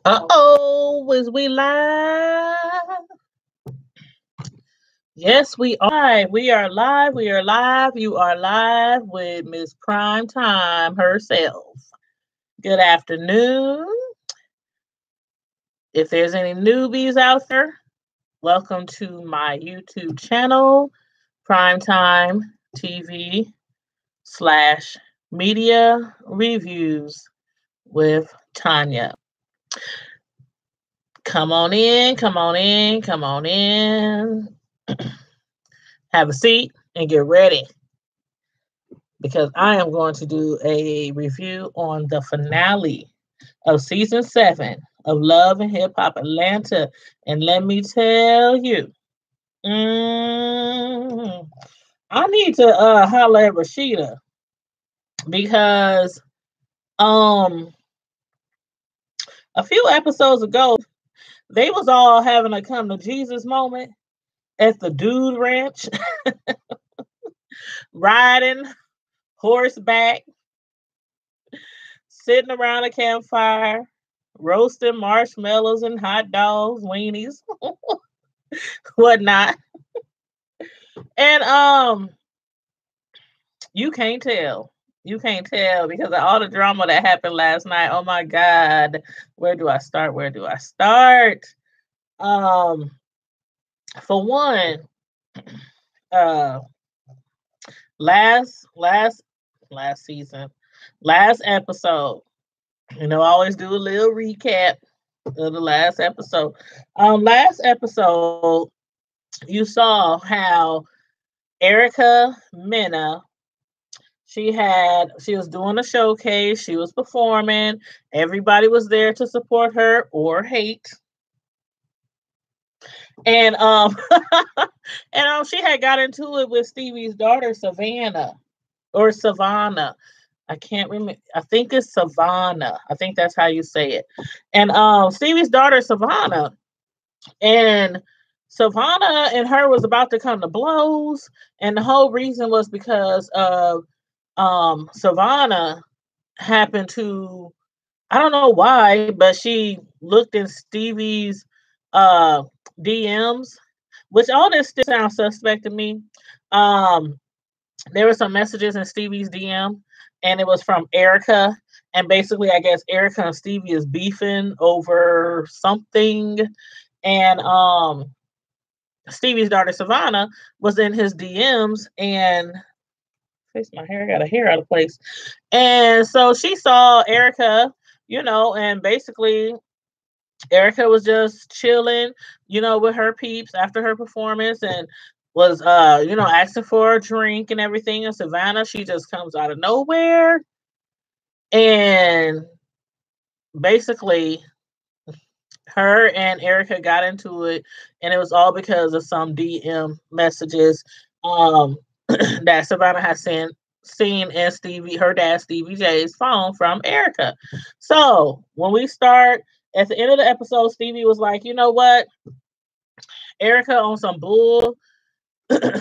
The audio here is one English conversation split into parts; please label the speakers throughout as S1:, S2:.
S1: Uh-oh, is we live? Yes, we are. We are live. We are live. You are live with Miss Prime Time herself. Good afternoon. If there's any newbies out there, welcome to my YouTube channel, Primetime TV / Media Reviews with Tanya. Come on in, come on in, come on in. Have a seat and get ready because I am going to do a review on the finale of season 7 of Love and Hip Hop Atlanta. And let me tell you, I need to holler at Rashida because a few episodes ago they was all having a come to Jesus moment at the Dude Ranch, riding horseback, sitting around a campfire, roasting marshmallows and hot dogs, weenies, whatnot. And you can't tell. You can't tell because of all the drama that happened last night. Oh my God. Where do I start? Where do I start? Um, for one, uh last season, last episode, I always do a little recap of the last episode. Last episode, you saw how Erica Mena, she was doing a showcase, she was performing, everybody was there to support her or hate. And and she had got into it with Stevie's daughter Savannah or Savannah. I can't remember. I think it's Savannah. I think that's how you say it. And Stevie's daughter Savannah, and Savannah and her was about to come to blows, and the whole reason was because of Savannah happened to, I don't know why, but she looked in Stevie's uh DMs, which all this still sounds suspect to me. Um there were some messages in Stevie's DM, and it was from Erica. And basically, I guess Erica and Stevie is beefing over something. And Stevie's daughter Savannah was in his DMs and face my hair, I got a hair out of place. And so she saw Erica, and basically Erica was just chilling, with her peeps after her performance and was asking for a drink and everything. And Savannah, she just comes out of nowhere and basically her and Erica got into it, and it was all because of some DM messages that Savannah had seen in her dad Stevie J's phone from Erica. So when we start at the end of the episode, Stevie was like, you know what? Erica on some bull.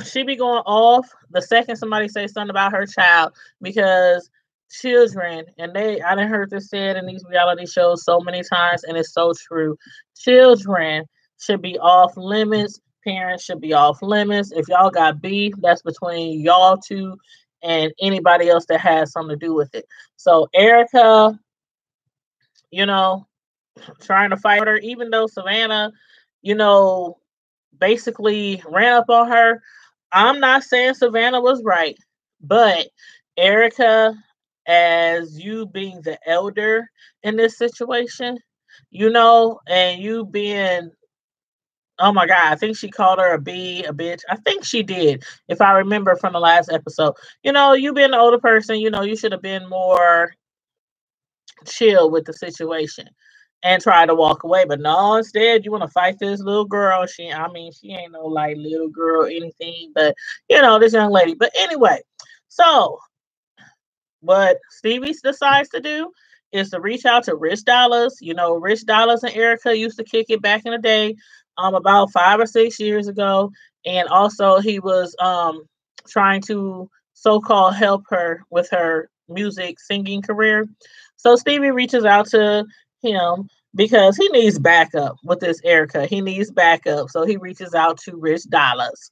S1: She be going off the second somebody says something about her child, because children, and I done heard this said in these reality shows so many times, and it's so true. Children should be off limits. Parents should be off limits. If y'all got beef, that's between y'all two and anybody else that has something to do with it. So Erica, trying to fight her, even though Savannah, basically ran up on her. I'm not saying Savannah was right, but Erica, as you being the elder in this situation, and you being, oh my God, I think she called her a bitch. I think she did, if I remember from the last episode. You being an older person, you should have been more chill with the situation and try to walk away. But no, instead you want to fight this little girl. She ain't no like little girl or anything, but this young lady. But anyway, so what Stevie decides to do is to reach out to Rich Dollars. Rich Dollars and Erica used to kick it back in the day, about 5 or 6 years ago. And also he was trying to so-called help her with her music singing career. So Stevie reaches out to him because he needs backup with this Erica. He needs backup. So he reaches out to Rich Dollars.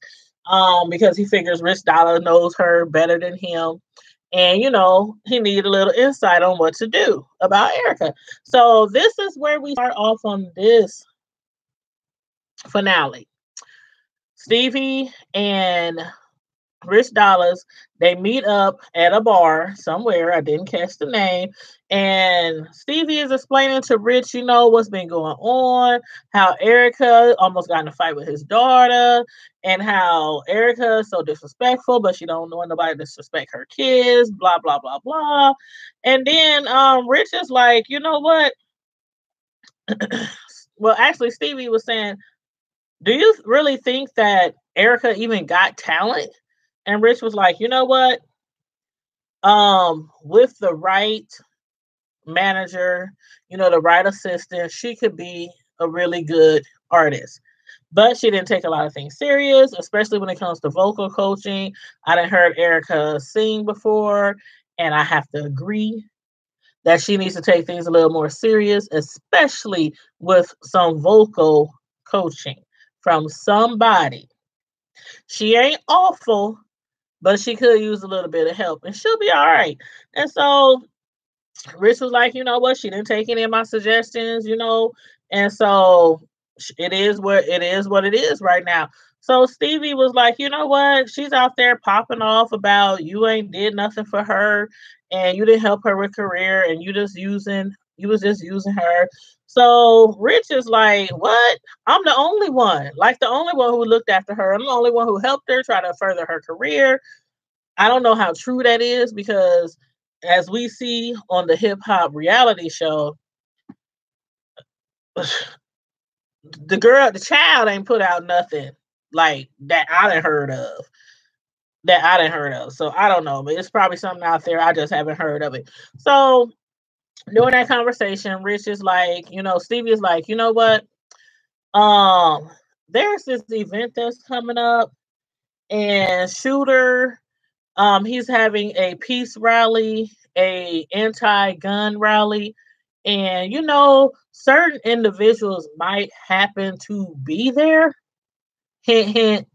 S1: Because he figures Rich Dollar knows her better than him. And he needed a little insight on what to do about Erica. So this is where we start off on this finale. Stevie and Rich Dollars, they meet up at a bar somewhere. I didn't catch the name. And Stevie is explaining to Rich, what's been going on, how Erica almost got in a fight with his daughter, and how Erica is so disrespectful, but she don't want nobody to disrespect her kids, blah, blah, blah, blah. And then Rich is like, you know what? Well, actually, Stevie was saying, do you really think that Erica even got talent? And Rich was like, you know what? With the right manager, the right assistant, she could be a really good artist. But she didn't take a lot of things serious, especially when it comes to vocal coaching. I didn't heard Erica sing before, and I have to agree that she needs to take things a little more serious, especially with some vocal coaching from somebody. She ain't awful, but she could use a little bit of help, and she'll be all right. And so Rich was like, you know what? She didn't take any of my suggestions, and so it is what it is right now. So Stevie was like, you know what? She's out there popping off about you ain't did nothing for her, and you didn't help her with career, and you was just using her. So Rich is like, what? I'm the only one, like the only one who looked after her. I'm the only one who helped her try to further her career. I don't know how true that is because as we see on the hip hop reality show, the child ain't put out nothing like that I didn't heard of. So I don't know, but it's probably something out there. I just haven't heard of it. So during that conversation, Rich is like, Stevie is like, you know what? There's this event that's coming up, and Shooter, he's having a peace rally, a anti-gun rally, and certain individuals might happen to be there. Hint, hint.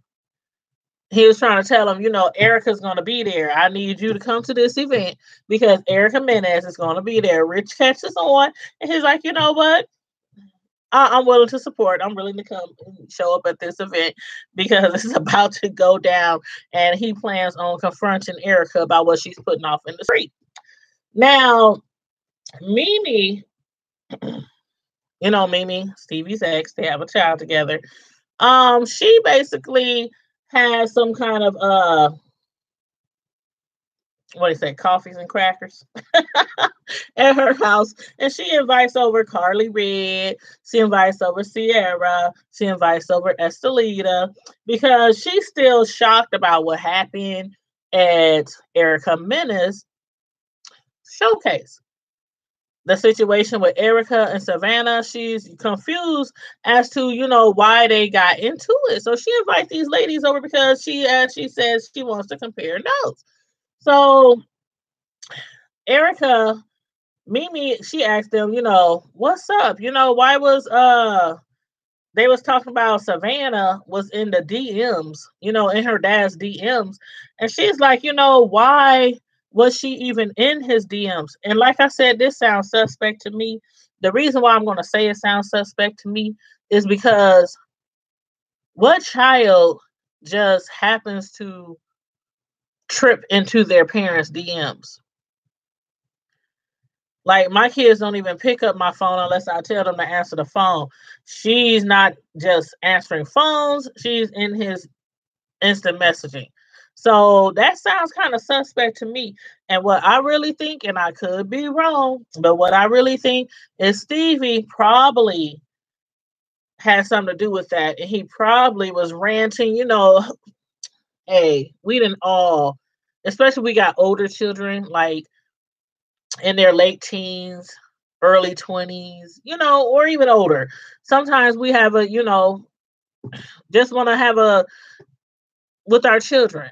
S1: He was trying to tell him, Erica's going to be there. I need you to come to this event because Erica Menez is going to be there. Rich catches on, and he's like, you know what? I'm willing to support. I'm willing to come and show up at this event because it's about to go down, and he plans on confronting Erica about what she's putting off in the street. Now, Mimi, Mimi, Stevie's ex, they have a child together. She basically has some kind of what do you say, coffees and crackers at her house, and she invites over Carly Red, she invites over Sierra, she invites over Estelita because she's still shocked about what happened at Erica Menace showcase. The situation with Erica and Savannah, she's confused as to, why they got into it. So she invites these ladies over because she says she wants to compare notes. So Erica, Mimi, she asked them, what's up? Why was they was talking about Savannah was in the DMs, in her dad's DMs. And she's like, why was she even in his DMs? And like I said, this sounds suspect to me. The reason why I'm going to say it sounds suspect to me is because what child just happens to trip into their parents' DMs? Like, my kids don't even pick up my phone unless I tell them to answer the phone. She's not just answering phones. She's in his instant messaging. So that sounds kind of suspect to me. And what I really think, and I could be wrong, but what I really think is Stevie probably had something to do with that. And he probably was ranting, hey, we didn't all, especially we got older children, like in their late teens, early 20s, or even older. Sometimes we have a, just want to have a, with our children.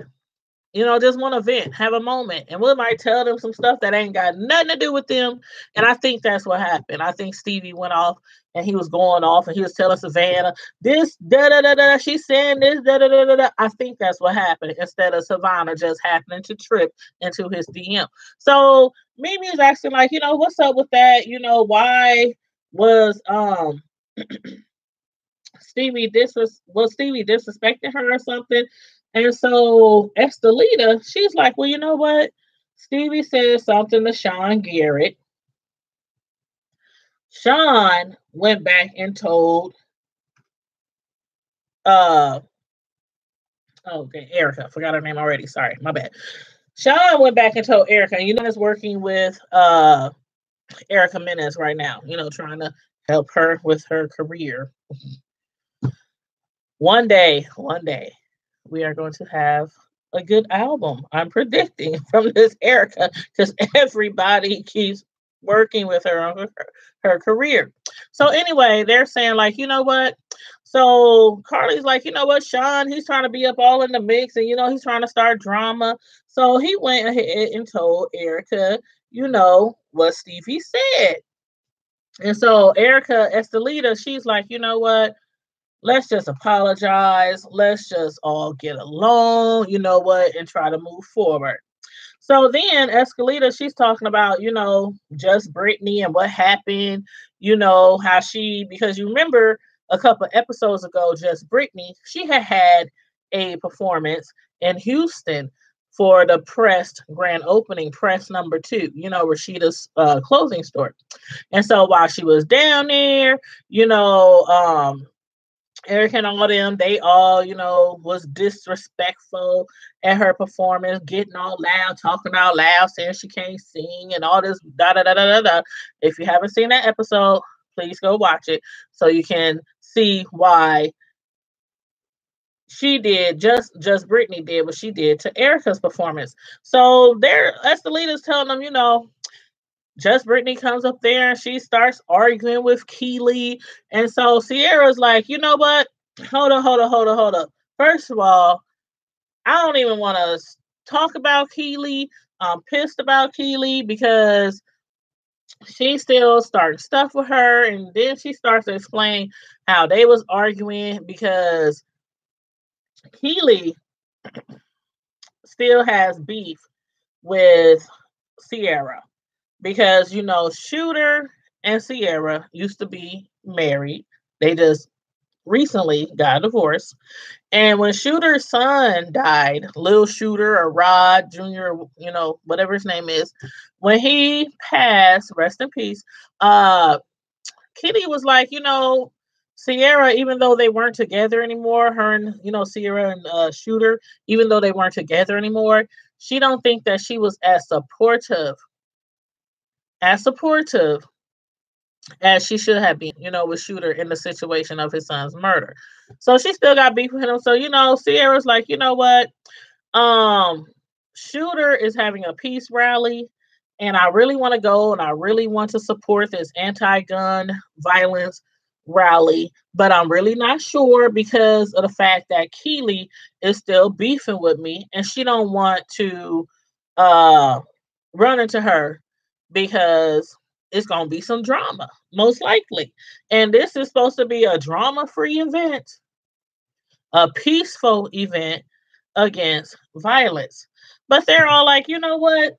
S1: Just want to vent, have a moment. And we might tell them some stuff that ain't got nothing to do with them. And I think that's what happened. I think Stevie went off and he was going off and he was telling Savannah, this, da da da da, she's saying this, da da da da da. I think that's what happened instead of Savannah just happening to trip into his DM. So Mimi is asking, like, what's up with that? Why was Stevie disrespecting her or something? And so Estelita, she's like, well, you know what? Stevie said something to Sean Garrett. Sean went back and told okay, Erica. Forgot her name already. Sorry, my bad. Sean went back and told Erica, and is working with Erica Menez right now, trying to help her with her career. One day, we are going to have a good album. I'm predicting from this Erica because everybody keeps working with her on her career. So anyway, they're saying, like, you know what? So Carly's like, you know what, Sean, he's trying to be up all in the mix and, he's trying to start drama. So he went ahead and told Erica, what Stevie said. And so Erica Estelita, she's like, you know what? Let's just apologize. Let's just all get along, and try to move forward. So then Escalita, she's talking about, just Brittany and what happened, how because you remember a couple episodes ago, just Brittany, she had a performance in Houston for the pressed grand opening, press number 2, Rashida's clothing store. And so while she was down there, Eric and all them, they all, was disrespectful at her performance, getting all loud, talking out loud, saying she can't sing and all this da da da da da da. If you haven't seen that episode, please go watch it so you can see why she did just Brittany did what she did to Erica's performance. So there, as the leaders telling them, just Brittany comes up there and she starts arguing with Keely. And so Sierra's like, you know what? Hold up. First of all, I don't even want to talk about Keely. I'm pissed about Keely because she still starting stuff with her. And then she starts to explain how they was arguing because Keely still has beef with Sierra. Because, Shooter and Sierra used to be married. They just recently got a divorce. And when Shooter's son died, Lil Shooter or Rod Jr., whatever his name is, when he passed, rest in peace, Kitty was like, Sierra, even though they weren't together anymore, her and, Sierra and Shooter, even though they weren't together anymore, she don't think that she was as supportive as she should have been, with Shooter in the situation of his son's murder. So she still got beef with him. So, Sierra's like, you know what? Shooter is having a peace rally, and I really want to go and I really want to support this anti-gun violence rally, but I'm really not sure because of the fact that Keely is still beefing with me and she don't want to run into her because it's going to be some drama, most likely. And this is supposed to be a drama-free event, a peaceful event against violence. But they're all like, you know what?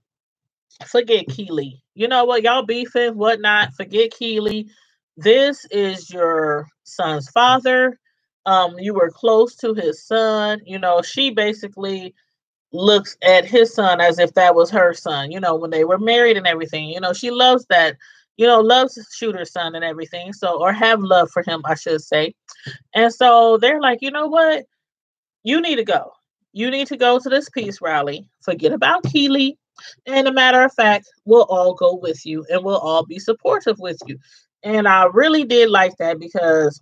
S1: Forget Keely. You know what? Y'all beefing, whatnot. Forget Keely. This is your son's father. You were close to his son. She basically looks at his son as if that was her son, when they were married and everything. She loves that, loves Shooter's son and everything. So, or have love for him, I should say. And so they're like, you know what? You need to go. You need to go to this peace rally. Forget about Keely. And a matter of fact, we'll all go with you and we'll all be supportive with you. And I really did like that because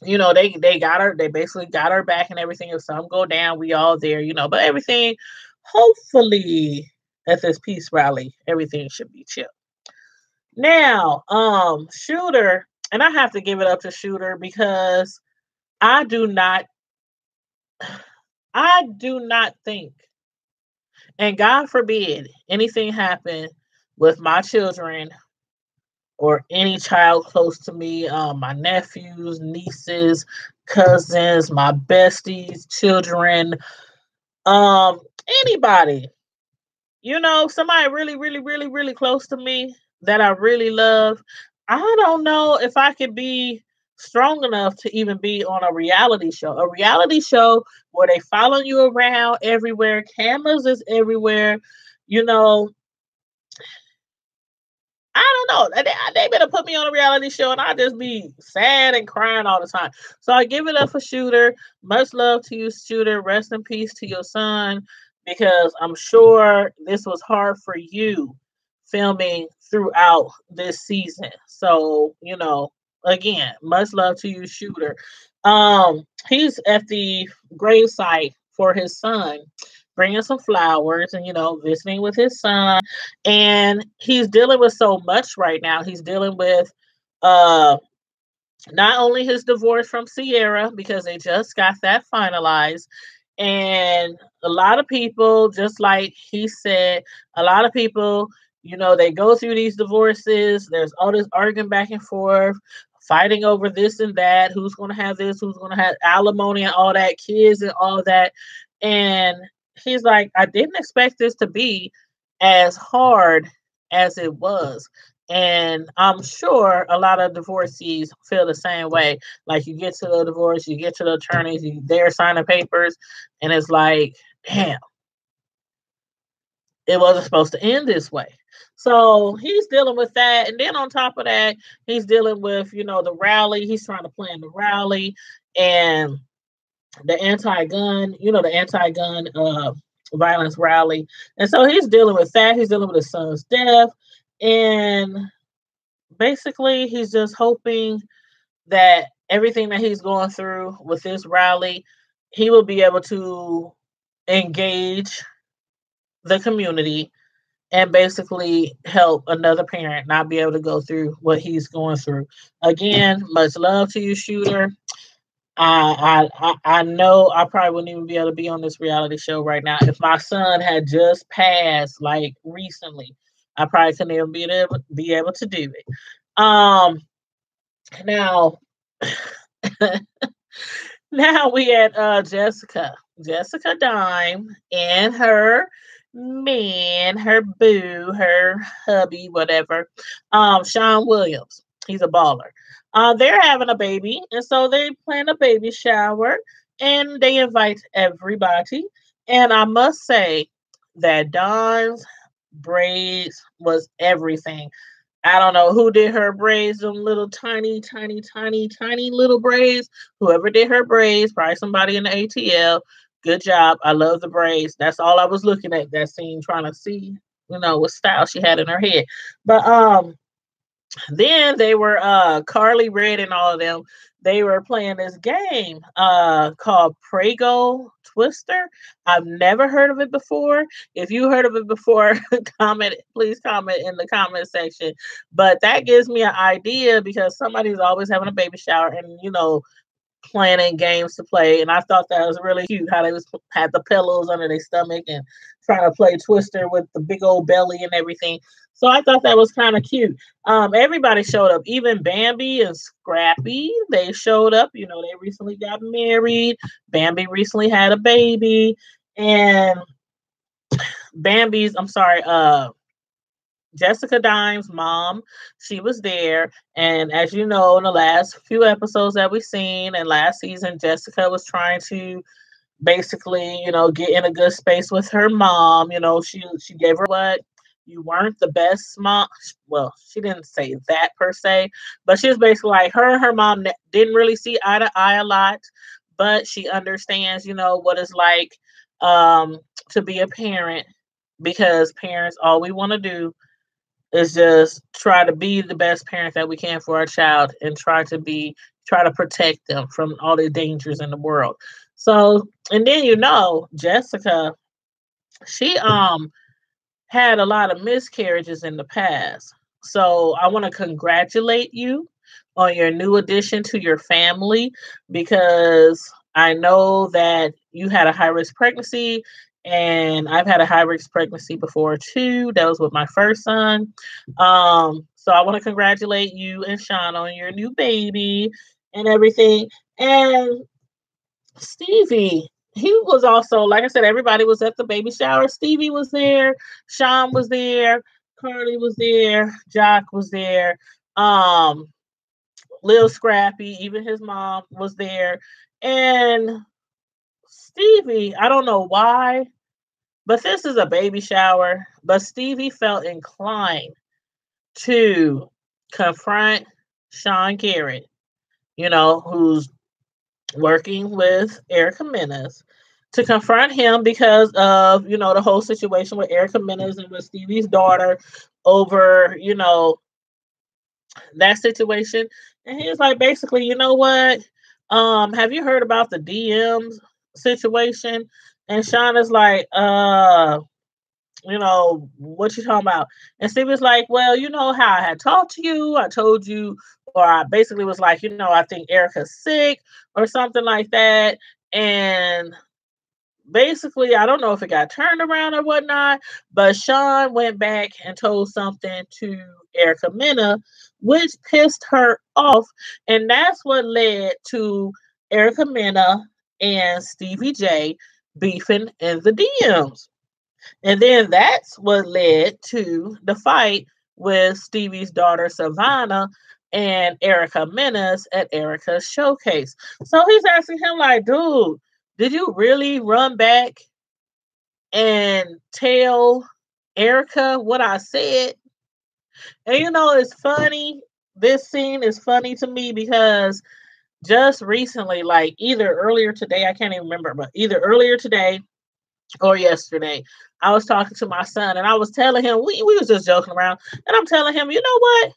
S1: they got her, they basically got her back and everything. If some go down, we all there, but everything, hopefully at this peace rally, everything should be chill. Now, Shooter, and I have to give it up to Shooter because I do not think And God forbid anything happen with my children or any child close to me, my nephews, nieces, cousins, my besties, children, um, anybody, somebody really, really, really, really close to me that I really love. I don't know if I could be strong enough to even be on a reality show. A reality show where they follow you around everywhere, cameras is everywhere, you know, I don't know. They better put me on a reality show and I just be sad and crying all the time. So I give it up for Shooter. Much love to you, Shooter. Rest in peace to your son, because I'm sure this was hard for you filming throughout this season. So, again, much love to you, Shooter. He's at the gravesite for his son, bringing some flowers and visiting with his son, and he's dealing with so much right now. He's dealing with uh not only his divorce from Sierra, because they just got that finalized, and a lot of people, just like he said, a lot of people, they go through these divorces, there's all this arguing back and forth, fighting over this and that, who's going to have this, who's going to have alimony and all that, kids and all that. And he's like, I didn't expect this to be as hard as it was. And I'm sure a lot of divorcees feel the same way. Like, you get to the divorce, you get to the attorneys, they're signing papers, and it's like, damn, it wasn't supposed to end this way. So he's dealing with that. And then on top of that, he's dealing with, the rally. He's trying to plan the rally and the anti-gun violence rally. And so he's dealing with that. He's dealing with his son's death. And basically, he's just hoping that everything that he's going through with this rally, he will be able to engage the community and basically help another parent not be able to go through what he's going through. Again, much love to you, Shooter. I know I probably wouldn't even be able to be on this reality show right now if my son had just passed like recently. I probably couldn't even be able to do it. Now now we at Jessica Dime and her man, her boo, her hubby, whatever. Sean Williams. He's a baller. They're having a baby, and so they plan a baby shower, and they invite everybody. And I must say that Dawn's braids was everything. I don't know who did her braids, them little tiny, tiny, tiny, tiny little braids. Whoever did her braids, probably somebody in the ATL. Good job. I love the braids. That's all I was looking at that scene, trying to see, what style she had in her head. But then they were Carly Red and all of them, they were playing this game called Prego Twister. I've never heard of it before. If you heard of it before, please comment in the comment section. But that gives me an idea, because somebody's always having a baby shower and planning games to play, and I thought that was really cute how they had the pillows under their stomach and trying to play Twister with the big old belly and everything. So I thought that was kind of cute. Everybody showed up, even Bambi and Scrappy. They showed up. They recently got married. Bambi recently had a baby, and Jessica Dime's mom, she was there. And as you know, in the last few episodes that we've seen and last season, Jessica was trying to basically, get in a good space with her mom. She gave her what, you weren't the best mom. Well, she didn't say that per se, but she was basically like, her and her mom didn't really see eye to eye a lot, but she understands, what it's like to be a parent, because parents, all we want to do is just try to be the best parent that we can for our child and try to protect them from all the dangers in the world. So, and then Jessica, she had a lot of miscarriages in the past. So I want to congratulate you on your new addition to your family, because I know that you had a high risk pregnancy And I've had a high risk pregnancy before too. That was with my first son. So I want to congratulate you and Sean on your new baby and everything. And Stevie, he was also, like I said, everybody was at the baby shower. Stevie was there, Sean was there, Carly was there, Jock was there, Lil Scrappy, even his mom was there. And Stevie, I don't know why, but this is a baby shower. But Stevie felt inclined to confront Sean Garrett, who's working with Erica Menace, to confront him because of, the whole situation with Erica Menace and with Stevie's daughter over, that situation. And he was like, basically, you know what? Have you heard about the DMs situation? And Sean is like, what you talking about? And Steve was like, well, you know how I had talked to you. I told you, or I basically was like, I think Erica's sick or something like that. And basically, I don't know if it got turned around or whatnot, but Sean went back and told something to Erica Mena, which pissed her off. And that's what led to Erica Mena and Stevie J beefing in the DMs. And then that's what led to the fight with Stevie's daughter Savannah and Erica Menace at Erica's showcase. So he's asking him, like, dude, did you really run back and tell Erica what I said? And it's funny. This scene is funny to me because just recently, like either earlier today, I can't even remember, but either earlier today or yesterday, I was talking to my son and I was telling him, we was just joking around, and I'm telling him, you know what?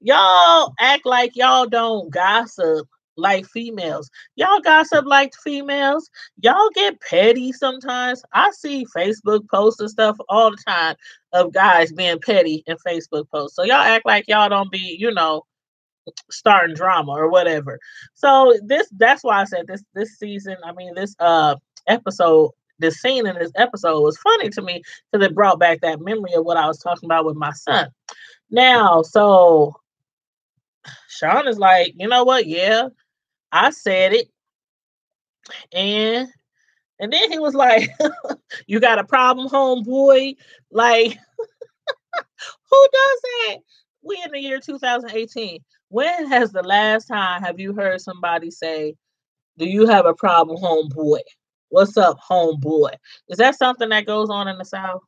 S1: Y'all act like y'all don't gossip like females. Y'all gossip like females. Y'all get petty sometimes. I see Facebook posts and stuff all the time of guys being petty in Facebook posts. So y'all act like y'all don't be, starting drama or whatever. So that's why I said this season, this episode, this scene in this episode was funny to me because it brought back that memory of what I was talking about with my son. Now, so Sean is like, you know what? Yeah, I said it. And then he was like, you got a problem, homeboy? Like, who does that? We in the year 2018. When has the last time have you heard somebody say, do you have a problem, homeboy? What's up, homeboy? Is that something that goes on in the South?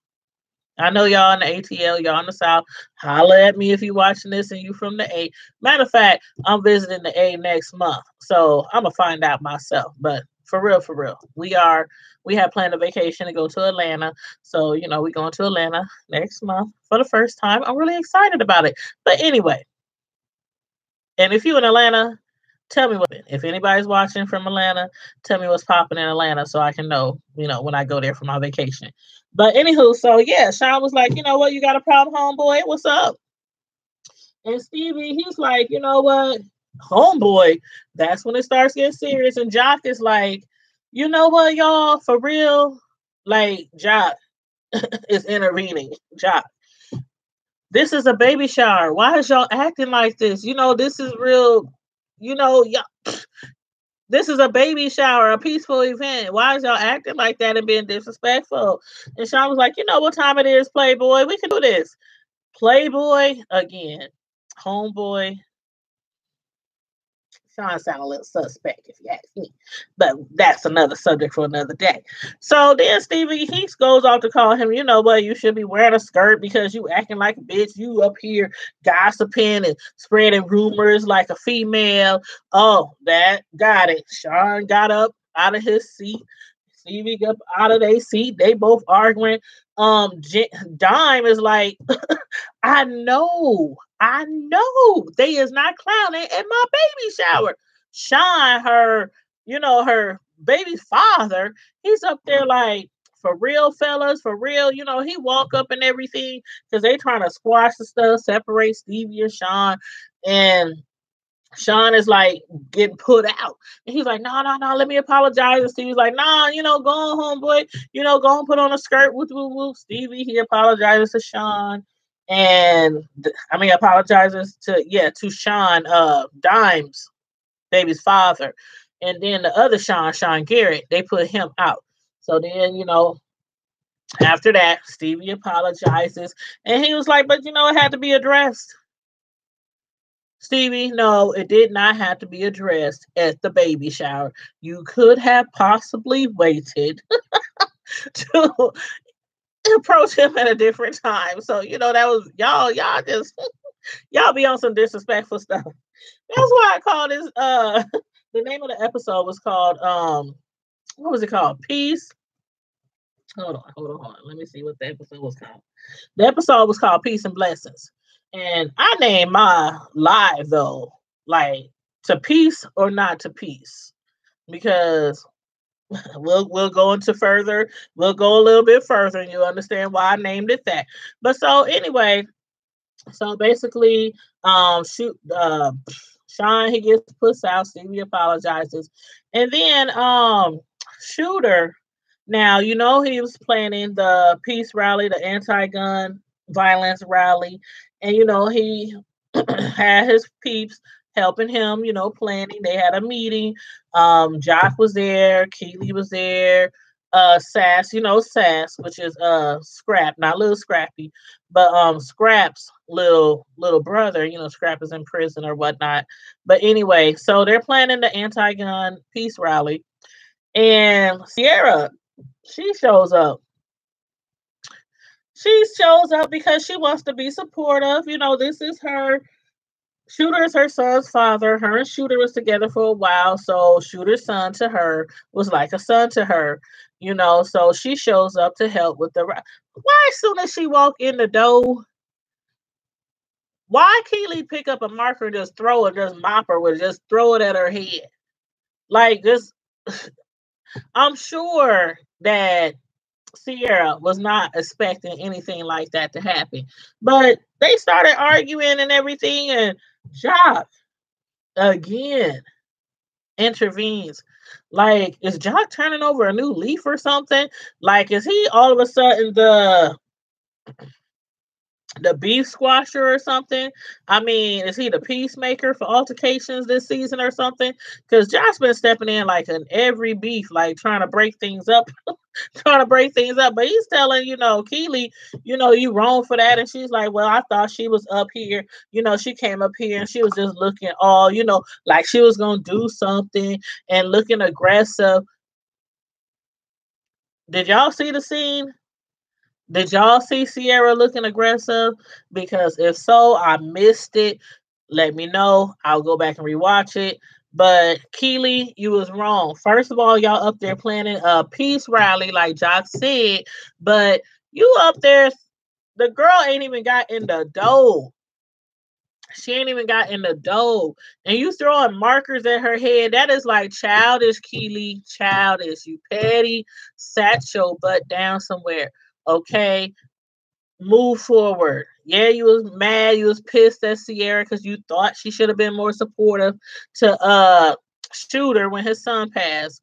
S1: I know y'all in the ATL, y'all in the South. Holler at me if you're watching this and you from the A. Matter of fact, I'm visiting the A next month, so I'm gonna find out myself. But for real, we have planned a vacation to go to Atlanta. So we're going to Atlanta next month for the first time. I'm really excited about it. But anyway, and if you're in Atlanta, tell me if anybody's watching from Atlanta, tell me what's popping in Atlanta so I can know, when I go there for my vacation. But anywho, so yeah, Sean was like, you know what, you got a problem, homeboy? What's up? And Stevie, he's like, you know what, homeboy, that's when it starts getting serious. And Jock is like, you know what, y'all, for real, like Jock is intervening. Jock, this is a baby shower. Why is y'all acting like this? This is real, y'all. This is a baby shower, a peaceful event. Why is y'all acting like that and being disrespectful? And Sean was like, you know what time it is, Playboy? We can do this. Playboy again. Homeboy. Sean sound a little suspect if you ask me. But that's another subject for another day. So then Stevie, he goes off to call him, you know what, you should be wearing a skirt because you acting like a bitch. You up here gossiping and spreading rumors like a female. Oh, that got it. Sean got up out of his seat. Stevie got out of their seat. They both arguing. Dime is like, I know they is not clowning at my baby shower. Sean, her baby's father, he's up there like, for real, fellas, for real. He walk up and everything because they trying to squash the stuff, separate Stevie and Sean. And Sean is like getting put out. And he's like, no, no, no, let me apologize. And Stevie's like, nah, go on, homeboy. Go on, put on a skirt. Woo, woo, woo. Stevie, he apologizes to Sean. And apologizes to Sean, Dimes, baby's father. And then the other Sean Garrett, they put him out. So then, after that, Stevie apologizes. And he was like, but it had to be addressed. Stevie, no, it did not have to be addressed at the baby shower. You could have possibly waited to approach him at a different time. So, that was y'all just y'all be on some disrespectful stuff. That's why I called this the name of the episode was called what was it called? Peace. Hold on. Let me see what the episode was called. The episode was called Peace and Blessings. And I named my live though, like to peace or not to peace, because we'll go into further. We'll go a little bit further, and you'll understand why I named it that. But so anyway, so basically, Sean, he gets pushed out. Stevie apologizes, and then Shooter. Now he was planning the peace rally, the anti-gun violence rally. And, he had his peeps helping him, planning. They had a meeting. Jock was there. Keely was there. Sass, Sass, which is Scrap, not little Scrappy, but Scrap's little brother. Scrap is in prison or whatnot. But anyway, so they're planning the anti-gun peace rally. And Sierra, she shows up. She shows up because she wants to be supportive. This is her. Shooter is her son's father. Her and Shooter was together for a while. So Shooter's son to her was like a son to her. So she shows up to help with the. Why as soon as she walk in the door, why Keely pick up a marker and just throw it, just mop her with, just throw it at her head? Like this, I'm sure that Sierra was not expecting anything like that to happen. But they started arguing and everything, and Jock again intervenes. Like, is Jock turning over a new leaf or something? Like, is he all of a sudden the beef squasher or something? I mean, is he the peacemaker for altercations this season or something? Because Jock's been stepping in like in every beef, like trying to break things up. But he's telling, Keely, you wrong for that. And she's like, well, I thought she was up here. She came up here and she was just looking all, like she was going to do something and looking aggressive. Did y'all see the scene? Did y'all see Sierra looking aggressive? Because if so, I missed it. Let me know. I'll go back and rewatch it. But Keely, you was wrong. First of all, y'all up there planning a peace rally, like Jock said, but you up there, the girl ain't even got in the dough. She ain't even got in the dough. And you throwing markers at her head. That is like childish, Keely. Childish. You petty. Sat your butt down somewhere. Okay? Move forward. Yeah, you was mad. You was pissed at Sierra because you thought she should have been more supportive to Shooter when his son passed.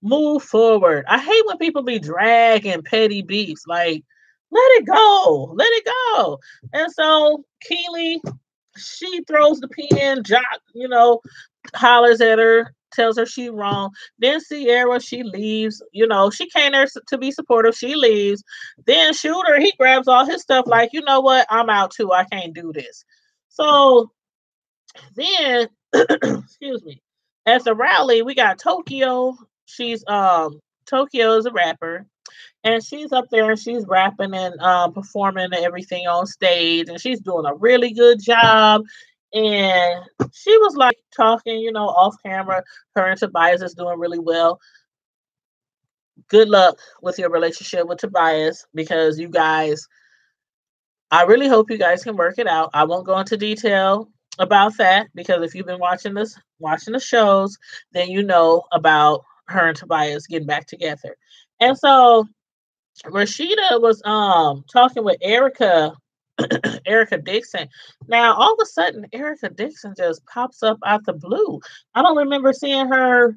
S1: Move forward. I hate when people be dragging petty beefs. Like, let it go. Let it go. And so Keely, she throws the pen. Jock, hollers at her, tells her she wrong. Then Sierra, she leaves. She came there to be supportive. She leaves. Then Shooter, he grabs all his stuff like, you know what? I'm out too. I can't do this. So then, excuse me, at the rally, we got Tokyo. She's Tokyo is a rapper. And she's up there and she's rapping and performing and everything on stage. And she's doing a really good job. And she was like talking, off camera. Her and Tobias is doing really well. Good luck with your relationship with Tobias, because you guys, I really hope you guys can work it out. I won't go into detail about that, because if you've been watching the shows, then you know about her and Tobias getting back together. And so Rashida was talking with Erica Erica Dixon. Now, all of a sudden, Erica Dixon just pops up out the blue. I don't remember seeing her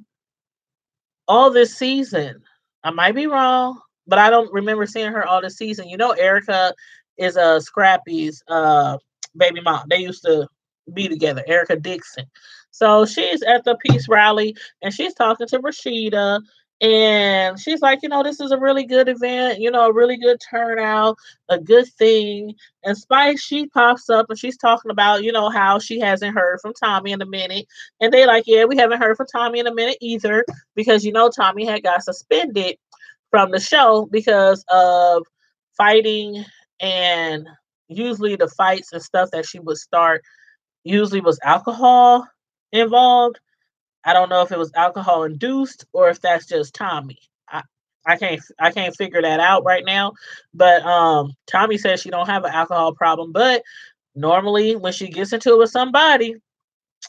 S1: all this season. I might be wrong, but I don't remember seeing her all this season. You know, Erica is Scrappy's baby mom. They used to be together, Erica Dixon. So she's at the peace rally and she's talking to Rashida. And she's like, this is a really good event, a really good turnout, a good thing. And Spice, she pops up and she's talking about, how she hasn't heard from Tommy in a minute. And they like, yeah, we haven't heard from Tommy in a minute either, because Tommy had got suspended from the show because of fighting, and usually the fights and stuff that she would start usually was alcohol involved. I don't know if it was alcohol induced or if that's just Tommy. I can't figure that out right now. But Tommy says she don't have an alcohol problem, but normally when she gets into it with somebody,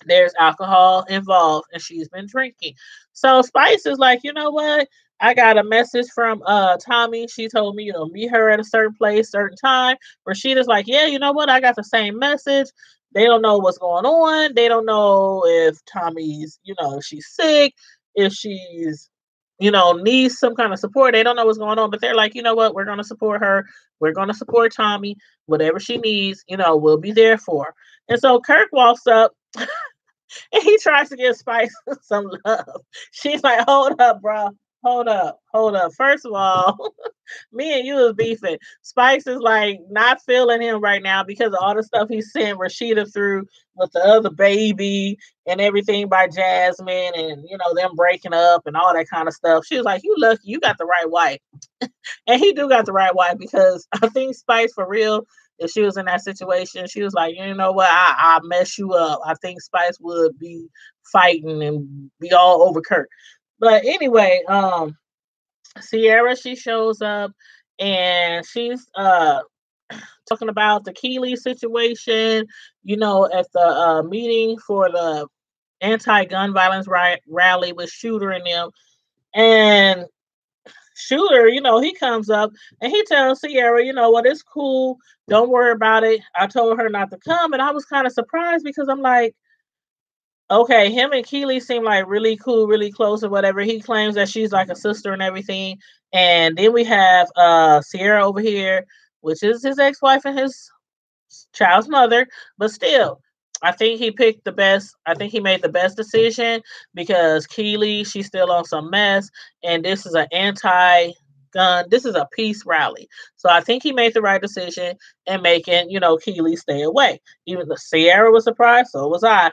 S1: there's alcohol involved and she's been drinking. So Spice is like, you know what? I got a message from Tommy. She told me, meet her at a certain place, certain time. Rashida's like, yeah, you know what? I got the same message. They don't know what's going on. They don't know if Tommy's, if she's sick, if she's, needs some kind of support. They don't know what's going on, but they're like, you know what? We're going to support her. We're going to support Tommy. Whatever she needs, we'll be there for her. And so Kirk walks up and he tries to give Spice some love. She's like, hold up, bro. Hold up. Hold up. First of all, me and you is beefing. Spice is like not feeling him right now because of all the stuff he sent Rashida through with the other baby and everything by Jasmine, and them breaking up and all that kind of stuff. She was like, you lucky you got the right wife. And he do got the right wife, because I think Spice, for real, if she was in that situation, she was like, you know what, I mess you up. I think Spice would be fighting and be all over Kurt. But anyway, Sierra, she shows up and she's talking about the Keeley situation, at the meeting for the anti-gun violence rally with Shooter and them. And Shooter, he comes up and he tells Sierra, what, it's cool. Don't worry about it. I told her not to come. And I was kind of surprised because I'm like, okay, him and Keeley seem like really cool, really close or whatever. He claims that she's like a sister and everything. And then we have Sierra over here, which is his ex-wife and his child's mother. But still, I think he picked the best. I think he made the best decision, because Keeley, she's still on some mess. And this is an anti-gun. This is a peace rally. So I think he made the right decision in making, Keeley stay away. Even the Sierra was surprised, so was I.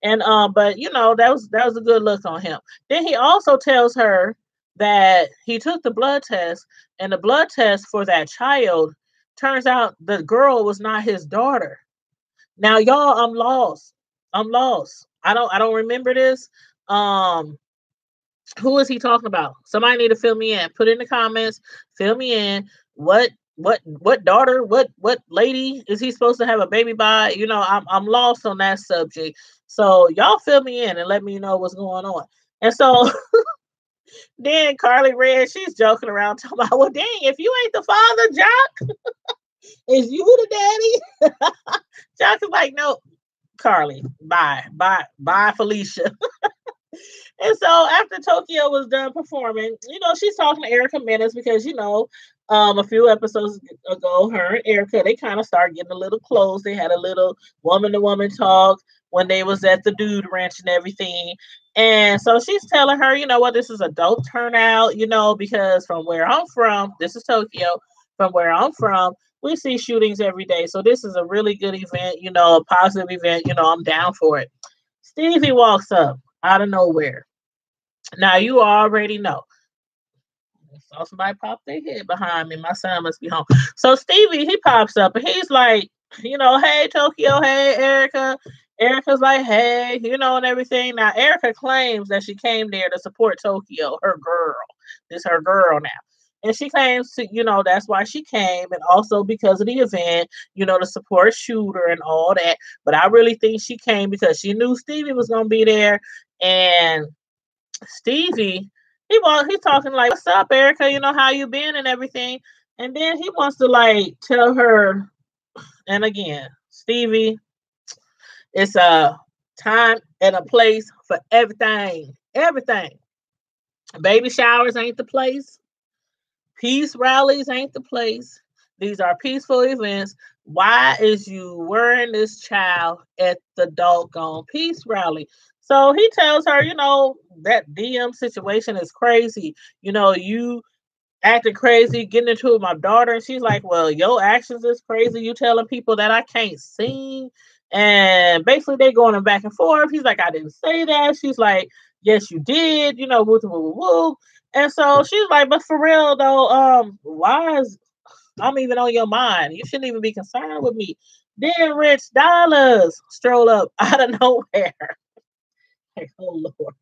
S1: And but that was a good look on him. Then he also tells her that he took the blood test, and the blood test for that child turns out the girl was not his daughter. Now, y'all, I'm lost. I'm lost. I don't remember this. Um, who is he talking about? Somebody need to fill me in. Put in the comments. Fill me in. What daughter? What lady is he supposed to have a baby by? I'm lost on that subject. So y'all fill me in and let me know what's going on. And so then Carly Red, she's joking around talking about, well, dang, if you ain't the father, Jock, is you the daddy? Jock is like, no, Carly, bye, Felicia. And so after Tokyo was done performing, she's talking to Erica Menace because, a few episodes ago, her and Erica, they kind of started getting a little close. They had a little woman-to-woman talk when they was at the Dude Ranch and everything. And so she's telling her, what, this is a dope turnout, because from where I'm from, this is Tokyo, from where I'm from, we see shootings every day. So this is a really good event, a positive event. I'm down for it. Stevie walks up out of nowhere. Now you already know. I saw somebody pop their head behind me. My son must be home. So Stevie, he pops up and he's like, hey Tokyo, hey Erica. Erica's like, hey, and everything. Now Erica claims that she came there to support Tokyo, her girl. This her girl now. And she claims to, that's why she came, and also because of the event, to support Shooter and all that. But I really think she came because she knew Stevie was gonna be there. And Stevie, he's talking like, what's up, Erica? How you been and everything. And then he wants to like tell her And again, Stevie, it's a time and a place for everything. Everything. Baby showers ain't the place. Peace rallies ain't the place. These are peaceful events. Why is you wearing this child at the doggone peace rally? So he tells her, that DM situation is crazy. You acting crazy, getting into it with my daughter. And she's like, well, your actions is crazy. You telling people that I can't sing. And basically they going back and forth. He's like, I didn't say that. She's like, yes, you did, woo, woo, woo, woo. And so she's like, but for real though, why is I'm even on your mind? You shouldn't even be concerned with me. Then Rich Dollars stroll up out of nowhere. Like, oh Lord,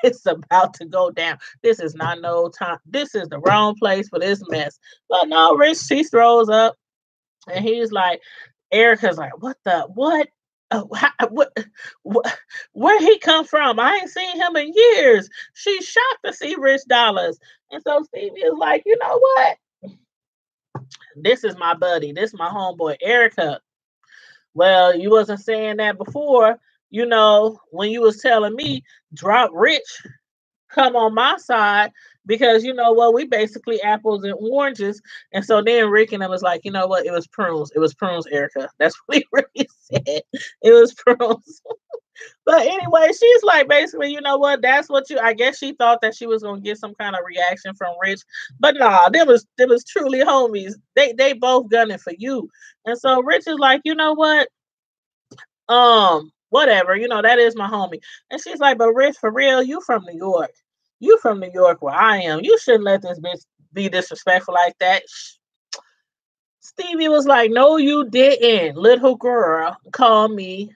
S1: it's about to go down. This is not no time. This is the wrong place for this mess. But no, Rich, she throws up and he's like, Erica's like, what? What? Where he come from? I ain't seen him in years. She's shocked to see Rich Dollars. And so Stevie is like, you know what? This is my buddy. This is my homeboy, Erica. Well, you wasn't saying that before. When you was telling me, drop Rich, come on my side, because you know what, we basically apples and oranges. And so then Rick and I was like, you know what, it was prunes, Erica. That's what he really said. It was prunes. But anyway, she's like, basically, you know what, that's what I guess she thought that she was gonna get some kind of reaction from Rich. But nah, there was truly homies. They both gunning for you. And so Rich is like, you know what, whatever, that is my homie. And she's like, but Rich, for real, you from New York. You from New York where I am. You shouldn't let this bitch be disrespectful like that. Stevie was like, no, you didn't. Little girl called me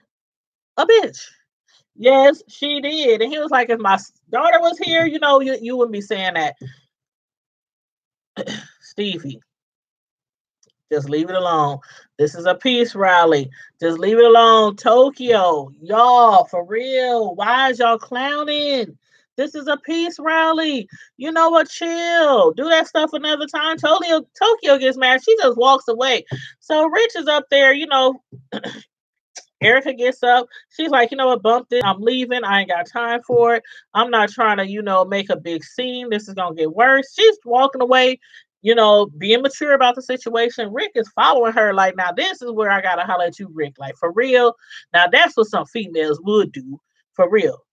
S1: a bitch. Yes, she did. And he was like, if my daughter was here, you wouldn't be saying that. Stevie, just leave it alone. This is a peace rally. Just leave it alone. Tokyo, y'all, for real. Why is y'all clowning? This is a peace rally. You know what? Chill. Do that stuff another time. Tokyo gets mad. She just walks away. So Rich is up there, Erica gets up. She's like, you know what? Bump this. I'm leaving. I ain't got time for it. I'm not trying to, make a big scene. This is going to get worse. She's walking away, being mature about the situation. Rick is following her. Like, now this is where I got to holler at you, Rick. Like, for real. Now, that's what some females would do. For real.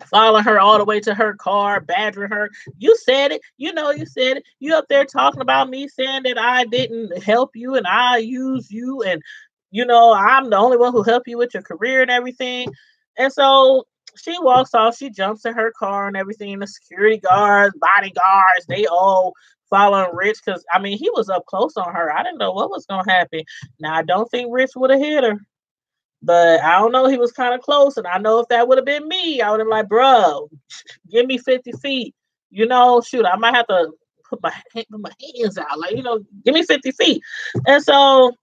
S1: Following her all the way to her car, badgering her. You said it. You said it. You up there talking about me, saying that I didn't help you and I used you, and I'm the only one who helped you with your career and everything. And so she walks off. She jumps in her car and everything. The security guards, bodyguards, they all following Rich because he was up close on her. I didn't know what was gonna happen. Now I don't think Rich would have hit her. But I don't know, he was kind of close. And I know if that would have been me, I would have been like, bro, give me 50 feet. Shoot, I might have to put my hands out. Like, give me 50 feet. And so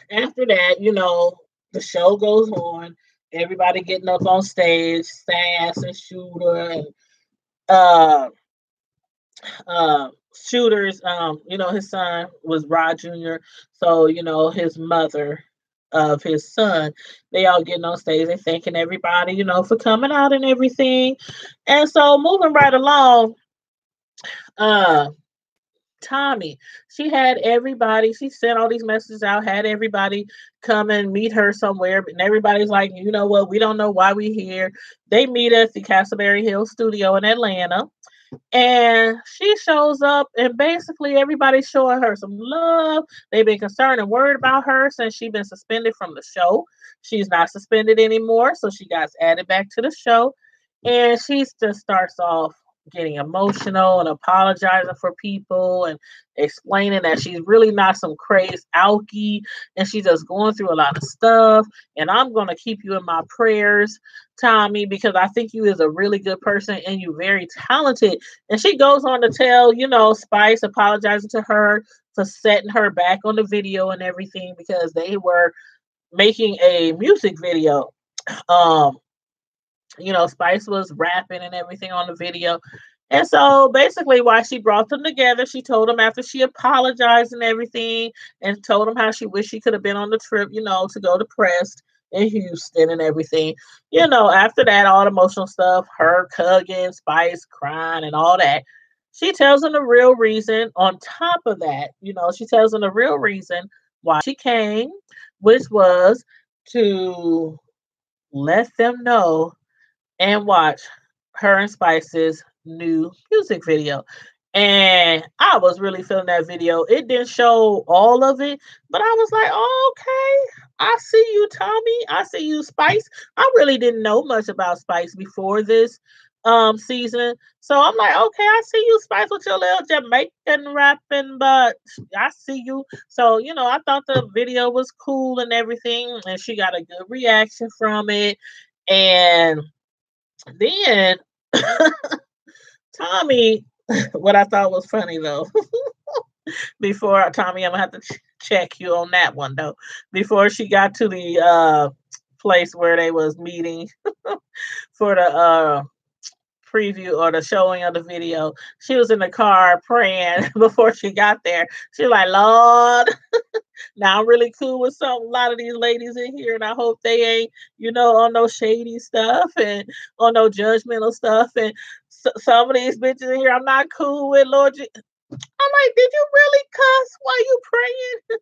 S1: after that, the show goes on. Everybody getting up on stage, Sass and Shooter and Shooter's, his son was Rod Jr. So, his mother of his son, they all getting on stage and thanking everybody, for coming out and everything. And so moving right along, Tommy, she had everybody, she sent all these messages out, had everybody come and meet her somewhere, and everybody's like, you know what, we don't know why we here. They meet at the Castleberry Hill studio in Atlanta. And she shows up and basically everybody's showing her some love. They've been concerned and worried about her since she's been suspended from the show. She's not suspended anymore, so she got added back to the show. And she just starts off getting emotional and apologizing for people and explaining that she's really not some crazy alkie and she's just going through a lot of stuff. And I'm going to keep you in my prayers, Tommy, because I think you is a really good person and you're very talented. And she goes on to tell, Spice apologizing to her for setting her back on the video and everything because they were making a music video. Spice was rapping and everything on the video. And so basically, why she brought them together, she told them after she apologized and everything, and told them how she wished she could have been on the trip, to go to Prest in Houston and everything. After that, all the emotional stuff, her hugging, Spice crying, and all that. She tells them the real reason. On top of that, she tells them the real reason why she came, which was to let them know and watch her and Spice's new music video. And I was really feeling that video. It didn't show all of it, but I was like, oh, okay, I see you, Tommy. I see you, Spice. I really didn't know much about Spice before this season. So I'm like, okay, I see you, Spice, with your little Jamaican rapping, but I see you. So, I thought the video was cool and everything, and she got a good reaction from it. And then Tommy, what I thought was funny though, before Tommy, I'm gonna have to check you on that one though. Before she got to the place where they was meeting for the preview or the showing of the video, she was in the car praying before she got there. She like, Lord, now I'm really cool with a lot of these ladies in here, and I hope they ain't, on no shady stuff and on no judgmental stuff. And some of these bitches in here, I'm not cool with. Lord, I'm like, did you really cuss while you praying?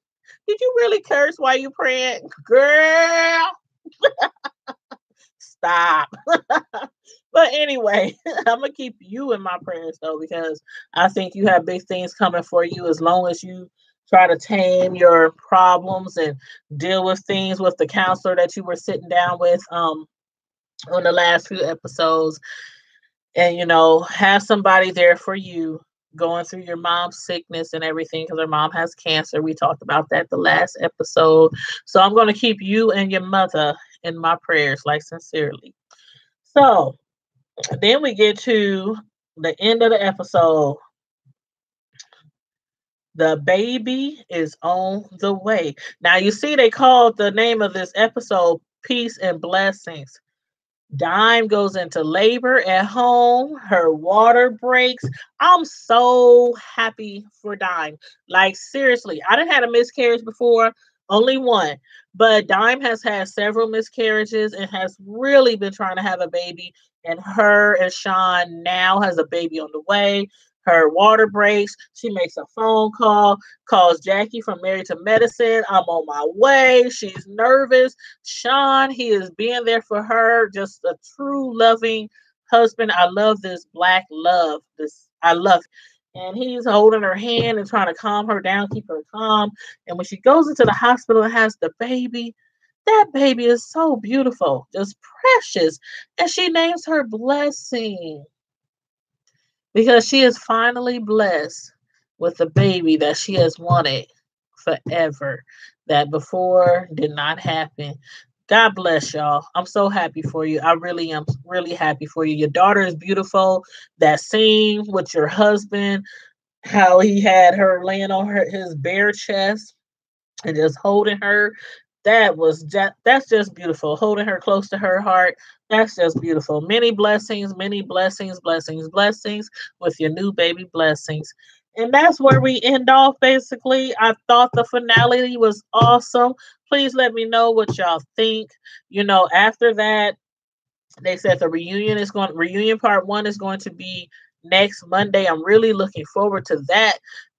S1: Did you really curse while you praying, girl? Stop. But anyway, I'm gonna keep you in my prayers though, because I think you have big things coming for you as long as you try to tame your problems and deal with things with the counselor that you were sitting down with on the last few episodes, and have somebody there for you going through your mom's sickness and everything, because her mom has cancer. We talked about that the last episode. So I'm going to keep you and your mother in my prayers, like sincerely. So then we get to the end of the episode. The baby is on the way. Now, you see, they called the name of this episode Peace and Blessings. Dime goes into labor at home. Her water breaks. I'm so happy for Dime. Like, seriously, I done had a miscarriage before, only one. But Dime has had several miscarriages and has really been trying to have a baby. And her and Sean now has a baby on the way. Her water breaks. She makes a phone call, calls Jackie from Married to Medicine. I'm on my way. She's nervous. Sean, he is being there for her. Just a true loving husband. I love this black love. I love it. And he's holding her hand and trying to calm her down, keep her calm. And when she goes into the hospital and has the baby, that baby is so beautiful, just precious. And she names her Blessing, because she is finally blessed with a baby that she has wanted forever, that before did not happen. God bless y'all. I'm so happy for you. I really am really happy for you. Your daughter is beautiful. That scene with your husband, how he had her laying on his bare chest and just holding her. That's just beautiful. Holding her close to her heart. That's just beautiful. Many blessings, blessings with your new baby Blessings. And that's where we end off basically. I thought the finale was awesome. Please let me know what y'all think. After that, they said the reunion part 1 is going to be next Monday. I'm really looking forward to that.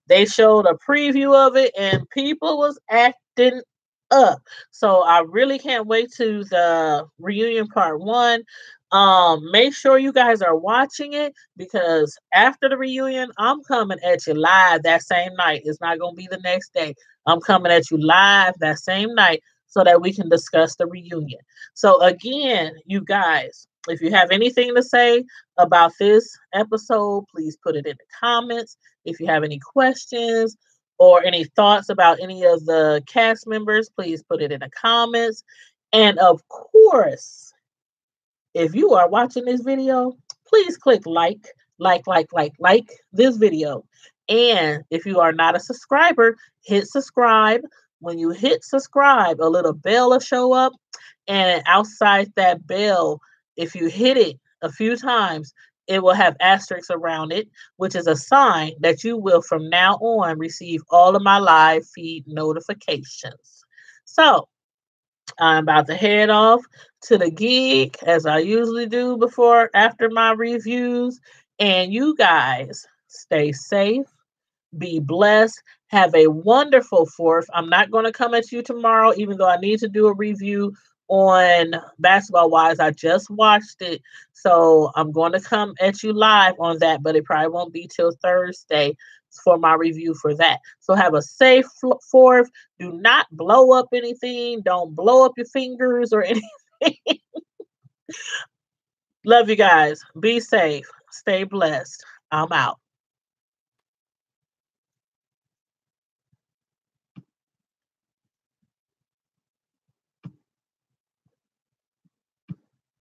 S1: They showed a preview of it and people was acting up. So I really can't wait to the reunion part 1. Make sure you guys are watching it, because after the reunion, I'm coming at you live that same night. It's not going to be the next day. I'm coming at you live that same night so that we can discuss the reunion. So again, you guys, if you have anything to say about this episode, please put it in the comments. If you have any questions or any thoughts about any of the cast members, please put it in the comments. And of course, if you are watching this video, please click like this video. And if you are not a subscriber, hit subscribe. When you hit subscribe, a little bell will show up. And outside that bell, if you hit it a few times, it will have asterisks around it, which is a sign that you will from now on receive all of my live feed notifications. So I'm about to head off to the gig as I usually do before after my reviews. And you guys stay safe, be blessed, have a wonderful fourth. I'm not going to come at you tomorrow, even though I need to do a review on Basketball Wives. I just watched it. So I'm going to come at you live on that, but it probably won't be till Thursday for my review for that. So have a safe fourth. Do not blow up anything. Don't blow up your fingers or anything. Love you guys. Be safe. Stay blessed. I'm out.